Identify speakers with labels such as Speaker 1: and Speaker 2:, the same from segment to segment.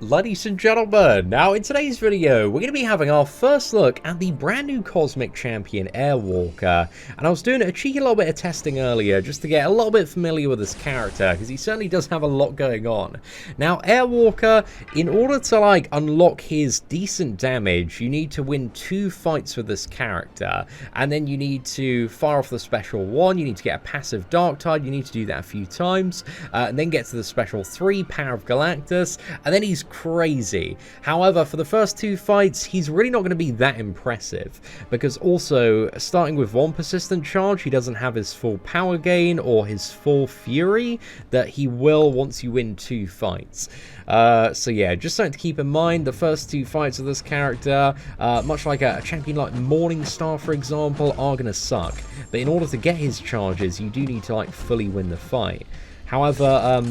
Speaker 1: Ladies and gentlemen, now in today's video, we're going to be having our first look at the brand new Cosmic Champion Airwalker. And I was doing a cheeky little bit of testing earlier just to get a little bit familiar with this character, because he certainly does have a lot going on. Now, Airwalker, in order to unlock his decent damage, you need to win 2 fights with this character. And then you need to fire off the special 1, you need to get a passive Dark Tide, you need to do that a few times, and then get to the special 3, Herald of Galactus, and then he's crazy. However, for the first 2 fights, he's really not going to be that impressive, because also, starting with 1 persistent charge, he doesn't have his full power gain or his full fury that he will once you win 2 fights. So yeah, just something to keep in mind. The first 2 fights of this character, much like a champion like Morningstar, for example, are going to suck. But in order to get his charges, you do need to fully win the fight. However,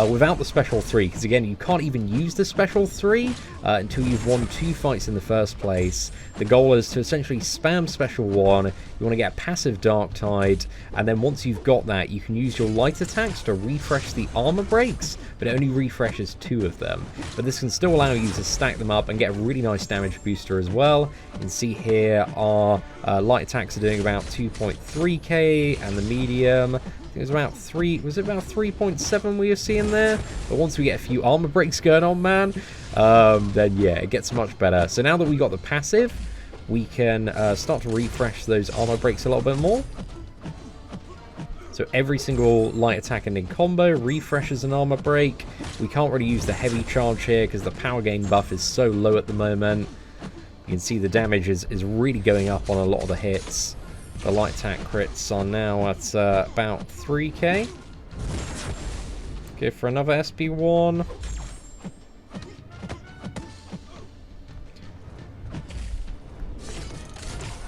Speaker 1: without the special 3, because again, you can't even use the special 3 until you've won 2 fights in the first place. The goal is to essentially spam special 1, you want to get a passive Dark Tide, and then once you've got that, you can use your light attacks to refresh the armor breaks, but it only refreshes 2 of them. But this can still allow you to stack them up and get a really nice damage booster as well. You can see here our light attacks are doing about 2.3k, and the medium, it was about 3.7 we were seeing there? But once we get a few armor breaks going on, man, then yeah, it gets much better. So now that we got the passive, we can start to refresh those armor breaks a little bit more. So every single light attack and in combo refreshes an armor break. We can't really use the heavy charge here because the power gain buff is so low at the moment. You can see the damage is really going up on a lot of the hits. The light attack crits are now at about 3k. Go for another SP1.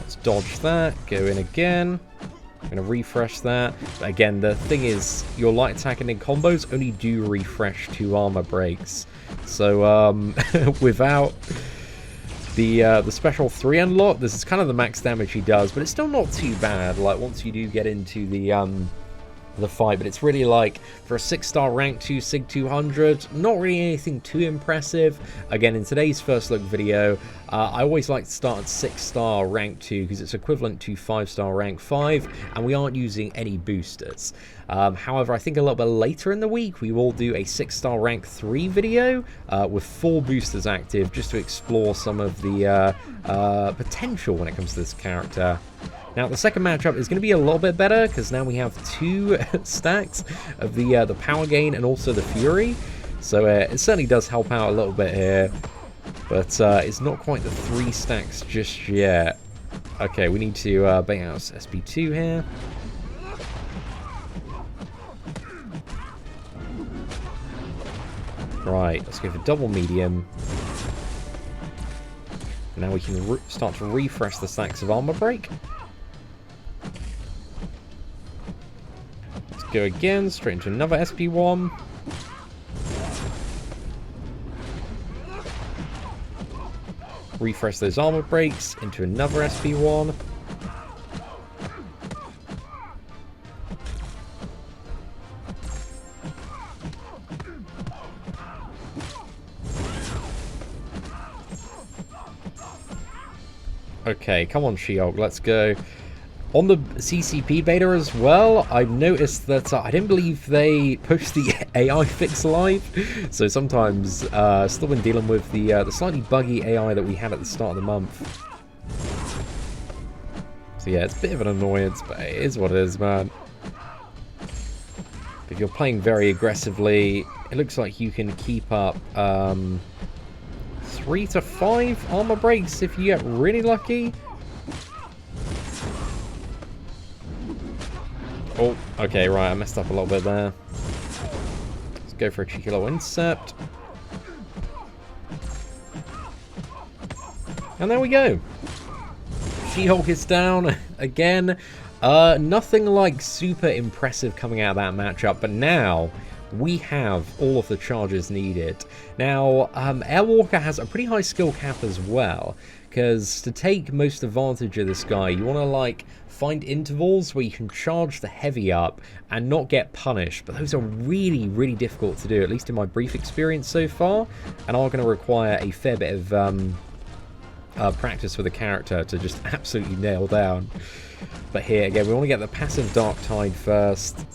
Speaker 1: Let's dodge that. Go in again. I'm going to refresh that. But again, the thing is, your light attack and in combos only do refresh 2 armor breaks. So without the special 3 unlock, this is kind of the max damage he does, but it's still not too bad, once you do get into the fight. But it's really for a 6-star rank 2 Sig 200, not really anything too impressive. Again, in today's first look video, I always like to start at 6-star rank 2 because it's equivalent to 5-star rank 5, and we aren't using any boosters. However, I think a little bit later in the week we will do a 6-star rank 3 video with 4 boosters active, just to explore some of the potential when it comes to this character. Now, the second matchup is going to be a little bit better because now we have 2 stacks of the power gain and also the fury. So it certainly does help out a little bit here, but it's not quite the 3 stacks just yet. Okay, we need to bang out SP2 here. Right, let's go for double medium. Now we can start to refresh the stacks of armor break. Let's go again, straight into another SP1. Refresh those armor breaks into another SP1. Okay, come on, She-Hulk, let's go. On the CCP beta as well, I've noticed that I didn't believe they pushed the AI fix live. So sometimes, still been dealing with the slightly buggy AI that we had at the start of the month. So yeah, it's a bit of an annoyance, but it is what it is, man. If you're playing very aggressively, it looks like you can keep up 3 to 5 armor breaks if you get really lucky. Oh, okay, right, I messed up a little bit there. Let's go for a cheeky little intercept. And there we go. She-Hulk is down again. Nothing super impressive coming out of that matchup, but now we have all of the charges needed. Now, Airwalker has a pretty high skill cap as well, because to take most advantage of this guy, you want to, like, find intervals where you can charge the heavy up and not get punished. But those are really, really difficult to do, at least in my brief experience so far, and are going to require a fair bit of practice with the character to just absolutely nail down. But here, again, we want to get the passive Dark Tide first.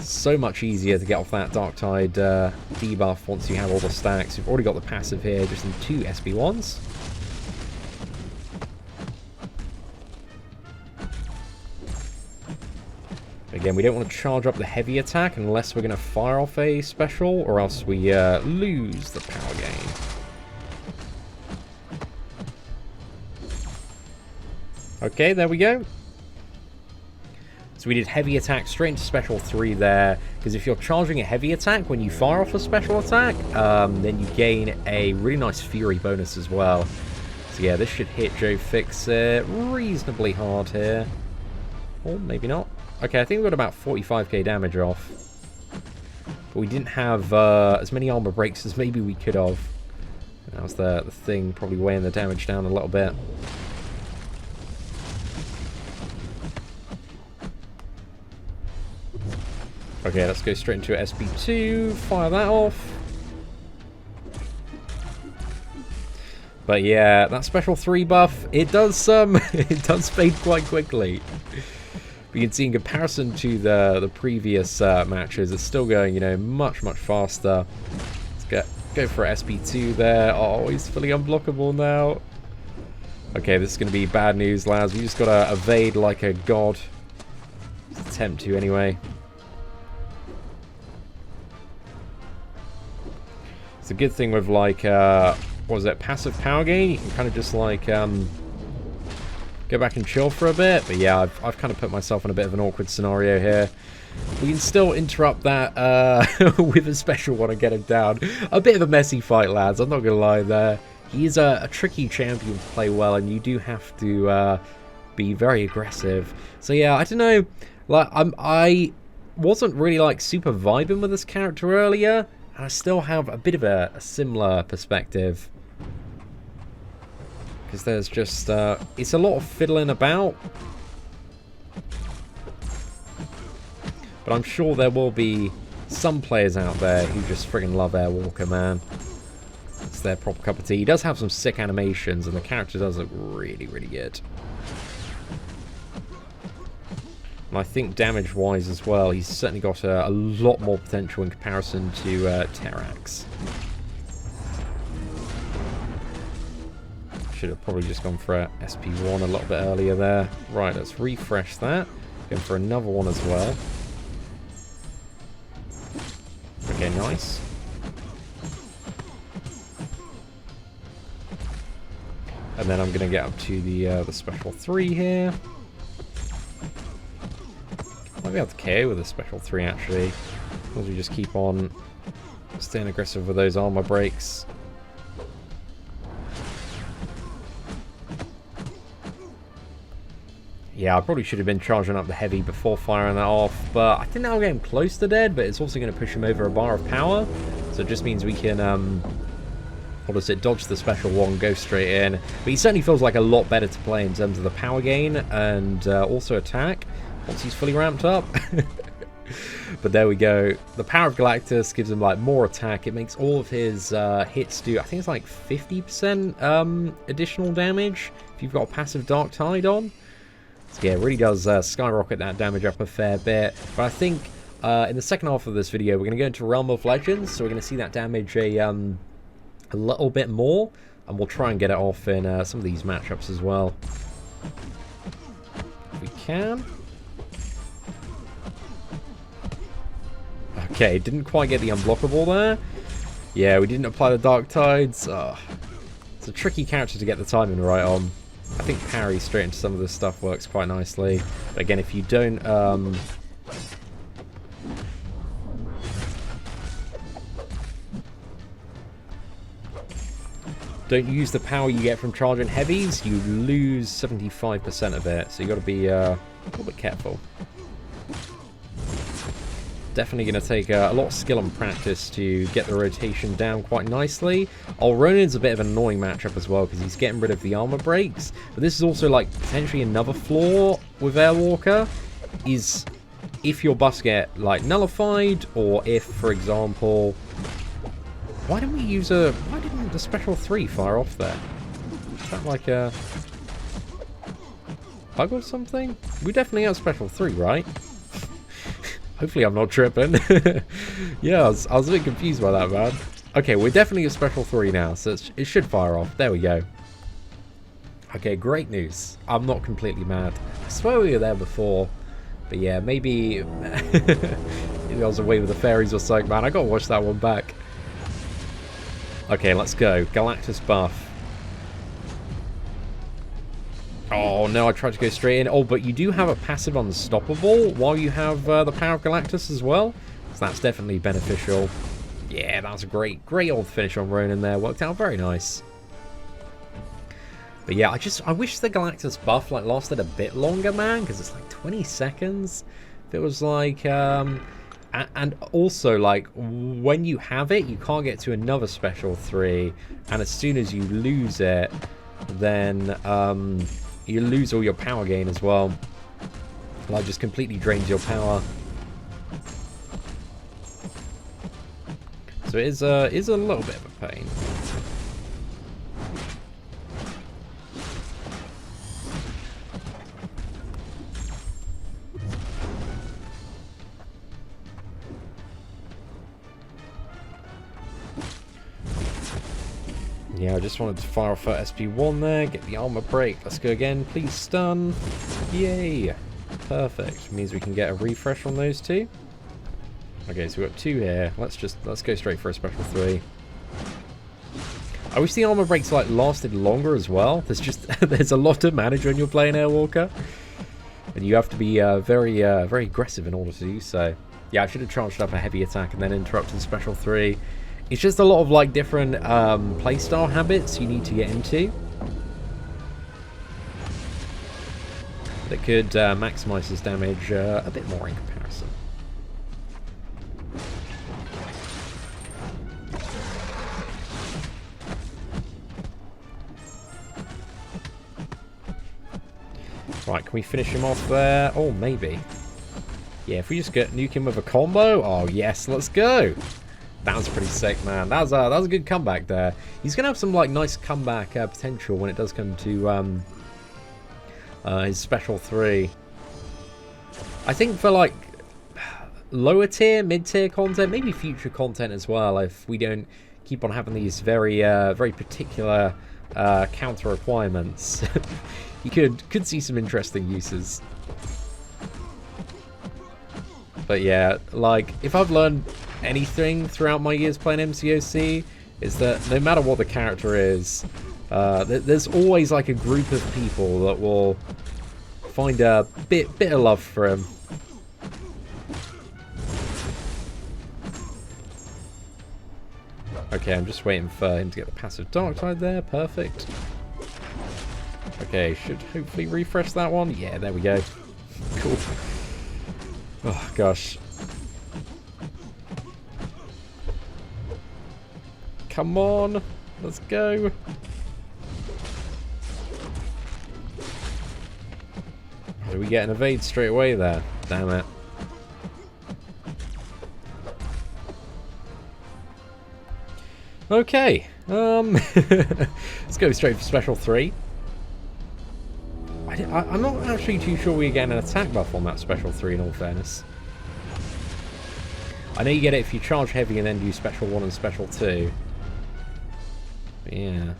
Speaker 1: So much easier to get off that Dark Tide debuff once you have all the stacks. We've already got the passive here, just in 2 SB1s. Again, we don't want to charge up the heavy attack unless we're going to fire off a special, or else we lose the power gain. Okay, there we go. So we did heavy attack straight into special 3 there, because if you're charging a heavy attack when you fire off a special attack, then you gain a really nice fury bonus as well. So yeah, this should hit Joe Fixit reasonably hard here. Or maybe not. Okay, I think we got about 45k damage off. But we didn't have as many armor breaks as maybe we could have. That was the thing, probably weighing the damage down a little bit. Okay, let's go straight into SB2, fire that off. But yeah, that special 3 buff, it does it does fade quite quickly. We can see in comparison to the previous matches, it's still going, you know, much, much faster. Let's go for SB2 there. Oh, he's fully unblockable now. Okay, this is going to be bad news, lads. We just got to evade like a god. Let's attempt to, anyway. It's a good thing with, like, what was it, passive power gain? You can kind of just, like, go back and chill for a bit. But yeah, I've kind of put myself in a bit of an awkward scenario here. We can still interrupt that with a special one and get him down. A bit of a messy fight, lads. I'm not going to lie there. He is a tricky champion to play well, and you do have to be very aggressive. So yeah, I don't know. Like, I wasn't really, like, super vibing with this character earlier, and I still have a bit of a similar perspective. Because there's just, it's a lot of fiddling about. But I'm sure there will be some players out there who just friggin' love Airwalker, man. It's their proper cup of tea. He does have some sick animations, and the character does look really, really good. And I think damage-wise as well, he's certainly got a lot more potential in comparison to Terrax. Should have probably just gone for a SP1 a little bit earlier there. Right, let's refresh that. Going for another one as well. Okay, nice. And then I'm going to get up to the special 3 here. Might be able to KO with a special 3 actually. As long as we just keep on staying aggressive with those armor breaks. Yeah, I probably should have been charging up the heavy before firing that off, but I think now we're getting close to dead, but it's also going to push him over a bar of power, so it just means we can, what is it, dodge the special one, go straight in. But he certainly feels like a lot better to play in terms of the power gain and also attack, once he's fully ramped up. But there we go. The power of Galactus gives him, like, more attack. It makes all of his hits do, I think it's like 50% additional damage if you've got a passive Dark Tide on. So yeah, it really does skyrocket that damage up a fair bit. But I think in the second half of this video, we're going to go into Realm of Legends. So we're going to see that damage a little bit more. And we'll try and get it off in some of these matchups as well. If we can. Okay, didn't quite get the unblockable there. Yeah, we didn't apply the Dark Tides. Oh, it's a tricky character to get the timing right on. I think parry straight into some of this stuff works quite nicely. But again, if you don't... don't use the power you get from charging heavies, you lose 75% of it. So you got to be a little bit careful. Definitely going to take a lot of skill and practice to get the rotation down quite nicely. Oh, Ronin's a bit of an annoying matchup as well because he's getting rid of the armor breaks. But this is also like potentially another flaw with Airwalker is if your buffs get like nullified, or if, for example, why didn't the special 3 fire off there? Is that like a bug or something? We definitely have special 3, right? Hopefully I'm not tripping. Yeah, I was a bit confused by that, man. Okay, we're definitely a special 3 now, so it should fire off. There we go. Okay, great news. I'm not completely mad. I swear we were there before. But yeah, maybe I was away with the fairies or something, man. I gotta watch that one back. Okay, let's go. Galactus buff. Oh no, I tried to go straight in. Oh, but you do have a passive unstoppable while you have the power of Galactus as well. So that's definitely beneficial. Yeah, that was a great old finish on Ronin there. Worked out very nice. But yeah, I wish the Galactus buff like lasted a bit longer, man, because it's like 20 seconds. If it was like, and also like when you have it, you can't get to another special 3, and as soon as you lose it, then you lose all your power gain as well. Like, just completely drains your power. So it is a little bit of a pain. Yeah, I just wanted to fire off at SP1 there, get the armor break. Let's go again. Please stun. Yay. Perfect. Means we can get a refresh on those 2. Okay, so we've got 2 here. Let's go straight for a special 3. I wish the armor breaks like lasted longer as well. There's a lot to manage when you're playing Airwalker, and you have to be very aggressive in order to do so. Yeah, I should have charged up a heavy attack and then interrupted special 3. It's just a lot of like different playstyle habits you need to get into that could maximize his damage a bit more in comparison. Right, can we finish him off there? Oh, maybe. Yeah, if we just nuke him with a combo. Oh yes, let's go. That was pretty sick, man. That was a good comeback there. He's gonna have some like nice comeback potential when it does come to his special 3. I think for like lower tier, mid tier content, maybe future content as well, if we don't keep on having these very particular counter requirements, you could see some interesting uses. But yeah, like if I've learned anything throughout my years playing MCOC, is that no matter what the character is, there's always like a group of people that will find a bit of love for him. Okay, I'm just waiting for him to get the passive dark side there. Perfect. Okay, should hopefully refresh that one. Yeah, there we go. Cool. Oh gosh. Come on, let's go. Do we get an evade straight away there? Damn it. Okay, let's go straight for special 3. I'm not actually too sure we get an attack buff on that special 3 in all fairness. I know you get it if you charge heavy and then do special 1 and special 2. But yeah.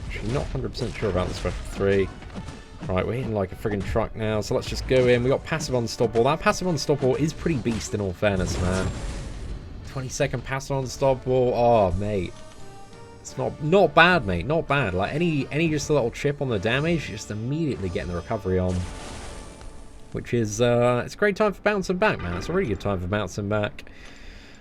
Speaker 1: Actually not 100% sure about the special 3. Right, we're hitting like a friggin' truck now, so let's just go in. We got passive unstoppable. That passive unstoppable is pretty beast in all fairness, man. 20-second passive unstoppable. Oh, mate. It's not bad, mate. Not bad. Like any just a little chip on the damage, just immediately getting the recovery on. Which is it's a great time for bouncing back, man. It's a really good time for bouncing back.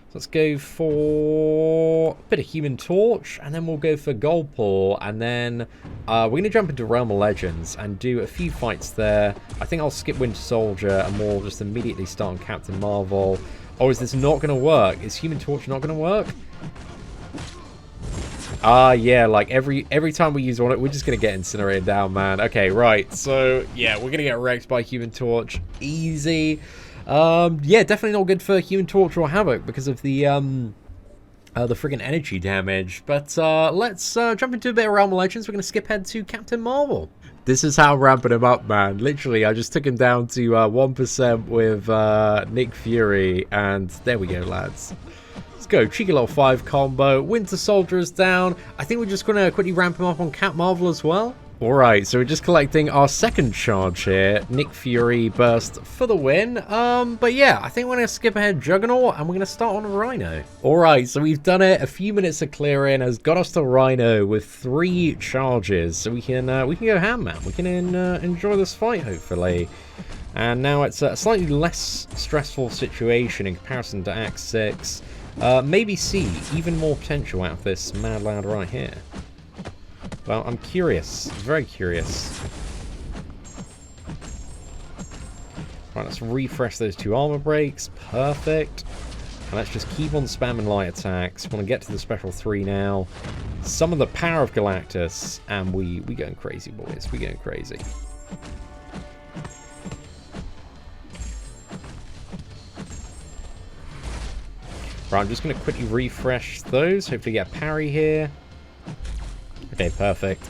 Speaker 1: So let's go for a bit of Human Torch, and then we'll go for Gold Paw, and then we're going to jump into Realm of Legends and do a few fights there. I think I'll skip Winter Soldier, and we'll just immediately start on Captain Marvel. Oh, is this not going to work? Is Human Torch not going to work? Ah, yeah, like every time we use one, we're just going to get incinerated down, man. Okay, right. So, yeah, we're going to get wrecked by Human Torch. Easy. Yeah, definitely not good for Human Torch or Havoc because of the friggin' energy damage. But let's jump into a bit of Realm of Legends. We're going to skip ahead to Captain Marvel. This is how I'm ramping him up, man. Literally, I just took him down to 1% with Nick Fury, and there we go, lads. Let's go. Cheeky little 5 combo. Winter Soldier is down. I think we're just going to quickly ramp him up on Cap Marvel as well. Alright, so we're just collecting our second charge here. Nick Fury burst for the win. But yeah, I think we're going to skip ahead Juggernaut and we're going to start on Rhino. Alright, so we've done it. A few minutes of clearing has got us to Rhino with 3 charges. So we can go ham, man. We can enjoy this fight, hopefully. And now it's a slightly less stressful situation in comparison to Act 6. Maybe see even more potential out of this mad lad right here. Well, I'm curious. Very curious. Right, let's refresh those 2 armor breaks. Perfect. And let's just keep on spamming light attacks. Want to get to the special 3 now. Summon the power of Galactus. And we going crazy, boys. We going crazy. Right, I'm just going to quickly refresh those. Hopefully get a parry here. Okay, perfect.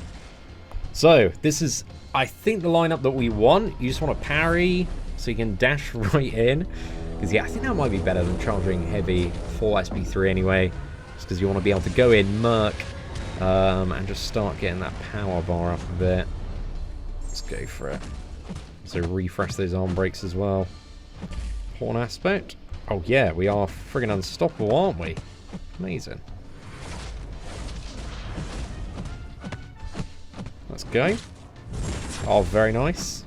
Speaker 1: So, this is, I think, the lineup that we want. You just want to parry so you can dash right in. Because, yeah, I think that might be better than charging heavy for SP3 anyway. Just because you want to be able to go in, Merc, and just start getting that power bar up a bit. Let's go for it. So, refresh those arm breaks as well. Pawn aspect. Oh, yeah, we are friggin' unstoppable, aren't we? Amazing. Let's go. Oh, very nice.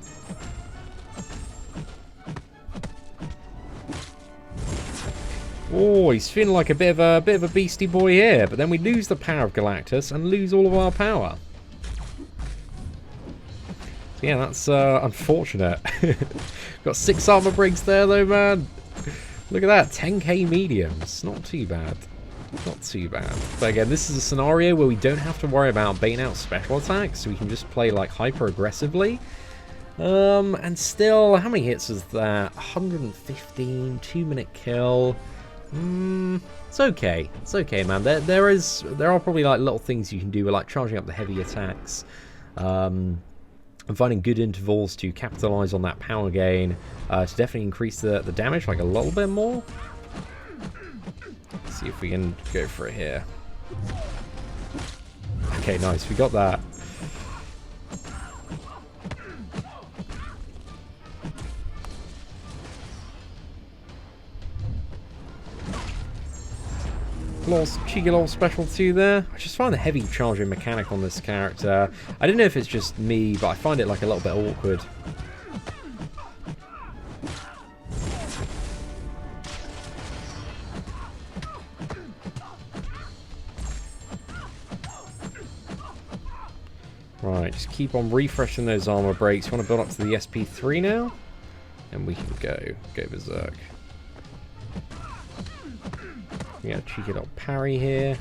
Speaker 1: Oh, he's feeling like a bit of a beastie boy here, but then we lose the power of Galactus and lose all of our power. So yeah, that's unfortunate. Got 6 armor breaks there though, man. Look at that, 10k mediums. Not too bad. Not too bad. But again, this is a scenario where we don't have to worry about baiting out special attacks, so we can just play like hyper aggressively. And still, how many hits is that? 115, 2-minute kill. It's okay. It's okay, man. There are probably like little things you can do with like charging up the heavy attacks. And finding good intervals to capitalize on that power gain to definitely increase the damage like a little bit more. Let's see if we can go for it here. Okay, nice. We got that. Cheeky little special 2 there. I just find the heavy charging mechanic on this character. I don't know if it's just me, but I find it like a little bit awkward. Right, just keep on refreshing those armor breaks. Want to build up to the SP3 now? And we can go berserk. We got a cheeky little parry here.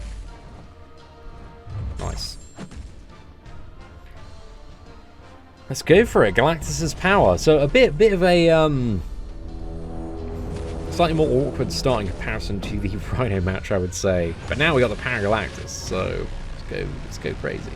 Speaker 1: Nice. Let's go for it. Galactus's power. So a bit of a slightly more awkward start in comparison to the Rhino match, I would say. But now we got the power of Galactus, so let's go crazy.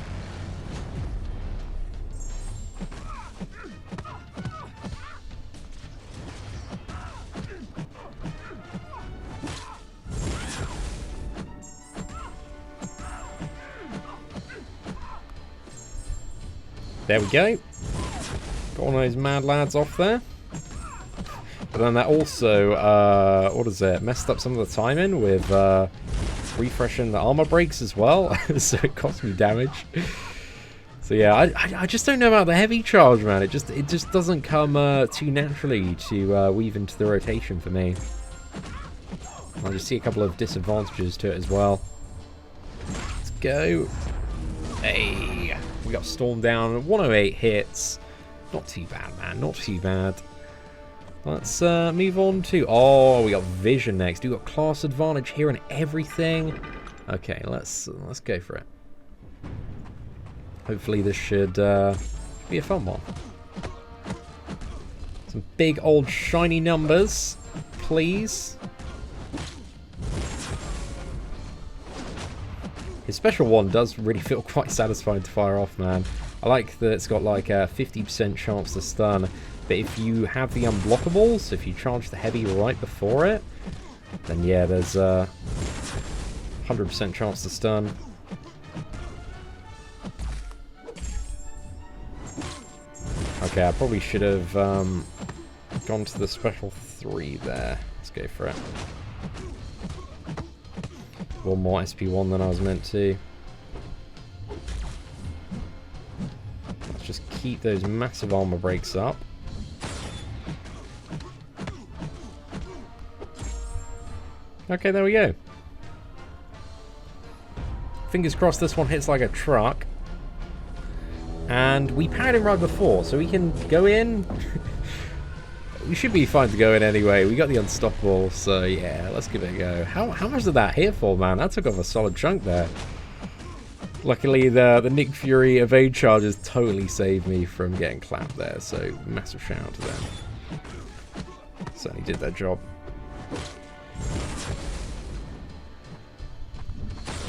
Speaker 1: There we go. Got one of those mad lads off there. But then that also, what is it? Messed up some of the timing with refreshing the armor breaks as well. So it cost me damage. So yeah, I just don't know about the heavy charge, man. It just doesn't come too naturally to weave into the rotation for me. I just see a couple of disadvantages to it as well. Let's go. Hey. We got Storm down, 108 hits. Not too bad, man. Not too bad. Let's move on to... Oh, we got vision next. We got class advantage here and everything. Okay, let's go for it. Hopefully this should be a fun one. Some big old shiny numbers, please. His special one does really feel quite satisfying to fire off, man. I like that it's got like a 50% chance to stun, but if you have the unblockables, if you charge the heavy right before it, then yeah, there's a 100% chance to stun. Okay, I probably should have gone to the special 3 there. Let's go for it. One more SP1 than I was meant to. Let's just keep those massive armor breaks up. Okay, there we go. Fingers crossed this one hits like a truck. And we parried him right before, so we can go in. We should be fine to go in anyway. We got the unstoppable, so yeah, let's give it a go. How much did that hit for, man? That took off a solid chunk there. Luckily, the Nick Fury evade charges totally saved me from getting clapped there, so massive shout out to them. Certainly did their job.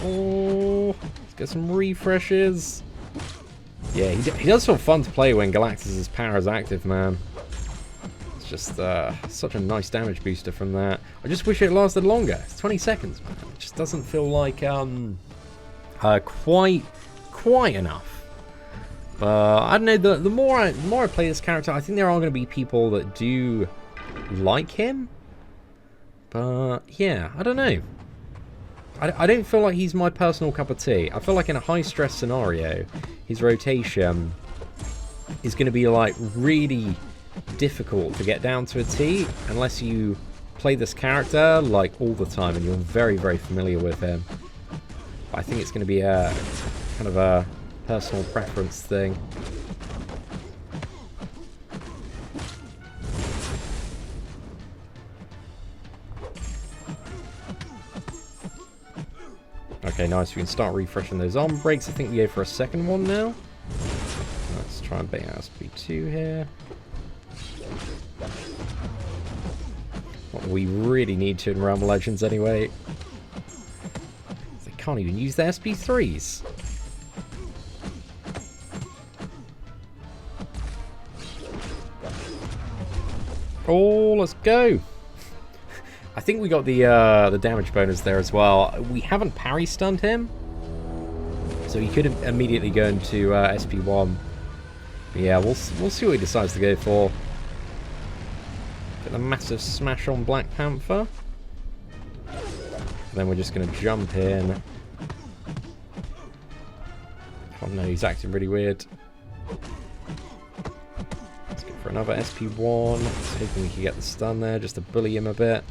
Speaker 1: Oh, let's get some refreshes. Yeah, he does feel fun to play when Galactus' power is active, man. It's just such a nice damage booster from that. I just wish it lasted longer. It's 20 seconds, man. It just doesn't feel like quite enough. I don't know. The more I play this character, I think there are going to be people that do like him. But yeah, I don't know. I don't feel like he's my personal cup of tea. I feel like in a high-stress scenario, his rotation is going to be, like, really difficult to get down to a T unless you play this character, like, all the time and you're very, very familiar with him. But I think it's going to be a kind of a personal preference thing. Okay, nice. We can start refreshing those armor breaks. I think we go for a second one now. Let's try and bait out SP2 here. What we really need to in Realm of Legends anyway. They can't even use their SP3s. Oh, let's go. I think we got the damage bonus there as well. We haven't parry stunned him, so he could have immediately gone to SP1. But yeah, we'll see what he decides to go for. Get the massive smash on Black Panther. And then we're just going to jump in. Oh no, he's acting really weird. Let's go for another SP1. Hoping we can get the stun there just to bully him a bit.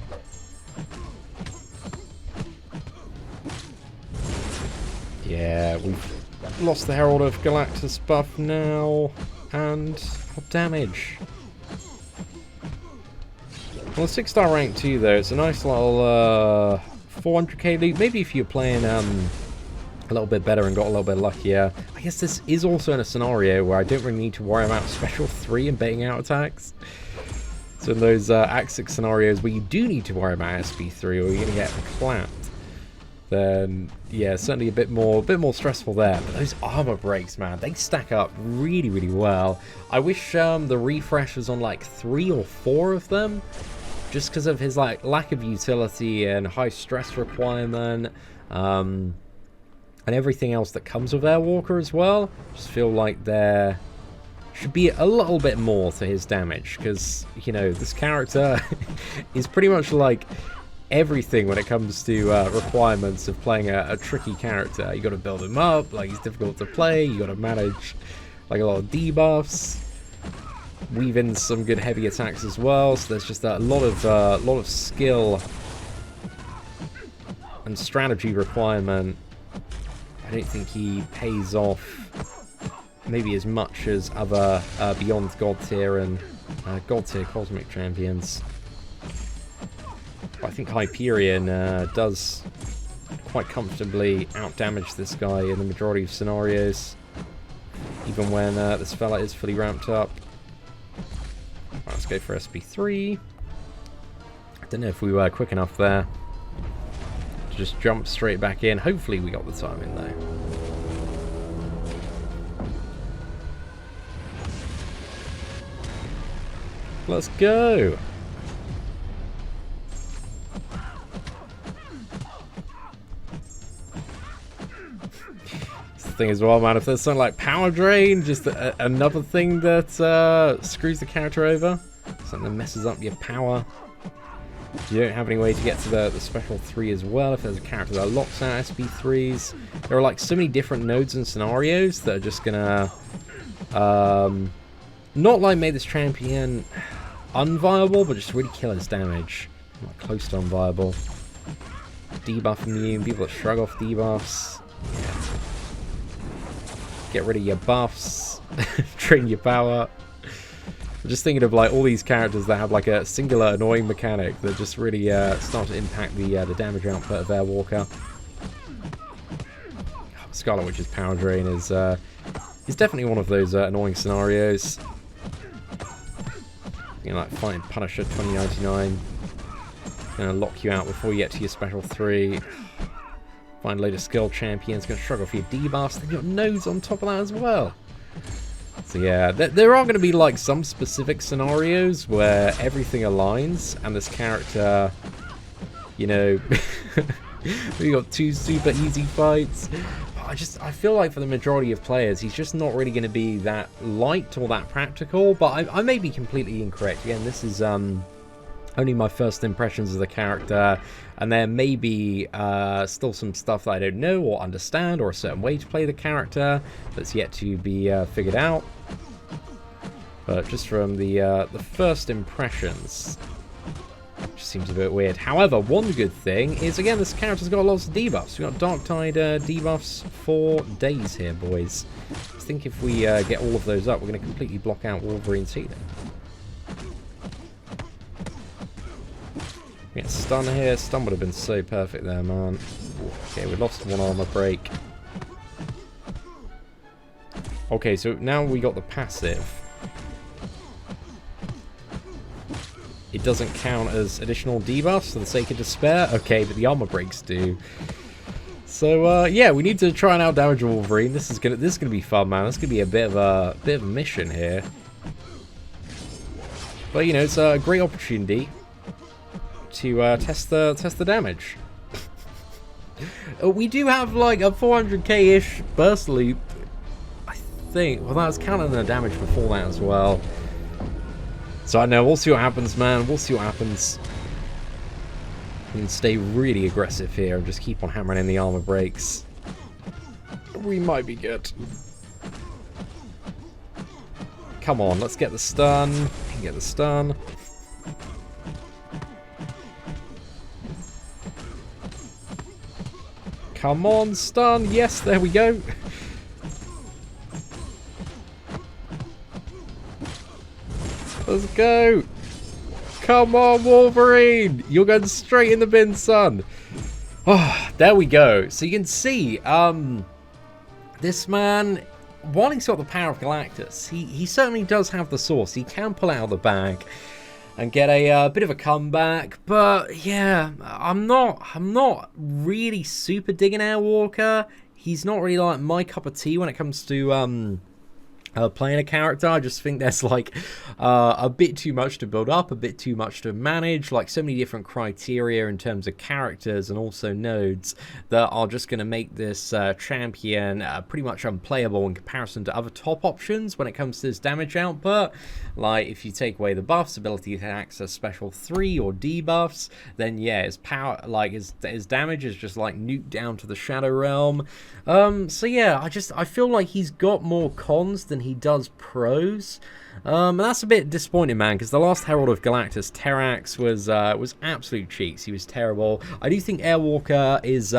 Speaker 1: Yeah, we've lost the Herald of Galactus buff now, and damage. Well, a 6-star rank too, though. It's a nice little 400k loot. Maybe if you're playing a little bit better and got a little bit luckier. I guess this is also in a scenario where I don't really need to worry about special 3 and baiting out attacks. So in those Axic scenarios where you do need to worry about SP3 or you're going to get clapped, then yeah, certainly a bit more stressful there. But those armor breaks, man, they stack up really, really well. I wish the refresh was on like 3 or 4 of them, just because of his like lack of utility and high stress requirement, and everything else that comes with Airwalker as well. Just feel like there should be a little bit more to his damage, because you know this character is pretty much like everything when it comes to requirements of playing a tricky character. You got to build him up, like he's difficult to play. You got to manage like a lot of debuffs, weave in some good heavy attacks as well. So there's just a lot of skill and strategy requirement. I don't think he pays off maybe as much as other Beyond God tier and God tier Cosmic Champions. I think Hyperion does quite comfortably outdamage this guy in the majority of scenarios, even when this fella is fully ramped up. Right, let's go for SP3. I don't know if we were quick enough there to just jump straight back in. Hopefully we got the time in though. Let's go! Thing as well, man, if there's something like power drain, just another thing that screws the character over, something that messes up your power. You don't have any way to get to the special 3 as well if there's a character that locks out SP3s. There are like so many different nodes and scenarios that are just gonna not like make this champion unviable, but just really kill his damage. Not close to unviable. Debuff immune, people that shrug off debuffs. Yeah. Get rid of your buffs, drain your power. I'm just thinking of like all these characters that have like a singular annoying mechanic that just really start to impact the damage output of Airwalker. Scarlet Witch's power drain is definitely one of those annoying scenarios. You know, like fighting Punisher 2099, gonna lock you out before you get to your special 3. Find a load of skill champions, going to shrug off your debuffs, then your nodes on top of that as well. So yeah, there are going to be like some specific scenarios where everything aligns and this character, you know, we got 2 super easy fights. I feel like for the majority of players, he's just not really going to be that light or that practical, but I may be completely incorrect. Again, this is only my first impressions of the character, and there may be still some stuff that I don't know or understand, or a certain way to play the character that's yet to be figured out. But just from the first impressions, it just seems a bit weird. However, one good thing is, again, this character's got lots of debuffs. We've got Dark Tide debuffs for days here, boys. I think if we get all of those up, we're going to completely block out Wolverine Seatin. Get stun here. Stun would have been so perfect there, man. Okay, we lost one armor break. Okay, so now we got the passive. It doesn't count as additional debuffs for the sake of despair. Okay, but the armor breaks do. So yeah, we need to try and outdamage Wolverine. This is gonna be fun, man. This is gonna be a bit of a mission here. But you know, it's a great opportunity to test the damage. We do have like a 400k-ish burst loop, I think. Well, that's counting the damage before that as well. So I know, we'll see what happens, man. We'll see what happens. We can stay really aggressive here and just keep on hammering in the armor breaks. We might be good. Come on, let's get the stun. Get the stun. Come on, stun. Yes, there we go. Let's go. Come on, Wolverine. You're going straight in the bin, son. Oh, there we go. So you can see, this man, while he's got the power of Galactus, he certainly does have the sauce. He can pull out of the bag and get a bit of a comeback. But yeah, I'm not really super digging Airwalker. He's not really like my cup of tea when it comes to playing a character. I just think there's like a bit too much to build up, a bit too much to manage, like so many different criteria in terms of characters and also nodes that are just going to make this champion pretty much unplayable in comparison to other top options when it comes to his damage output. Like if you take away the buffs, ability to access special 3 or debuffs, then yeah, his power, like his damage is just like nuked down to the Shadow Realm. So yeah, I feel like he's got more cons than he does pros. And that's a bit disappointing, man, because the last Herald of Galactus, Terrax, was absolute cheeks. He was terrible. I do think Airwalker is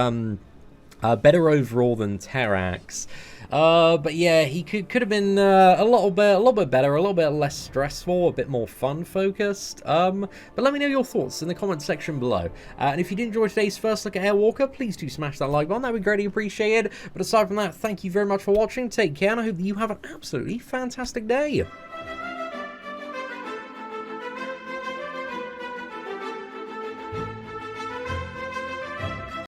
Speaker 1: Better overall than Terrax. But yeah, he could have been a little bit better, a little bit less stressful, a bit more fun focused. But let me know your thoughts in the comment section below. And if you did enjoy today's first look at Airwalker, please do smash that like button. That would be greatly appreciated. But aside from that, thank you very much for watching. Take care, and I hope that you have an absolutely fantastic day.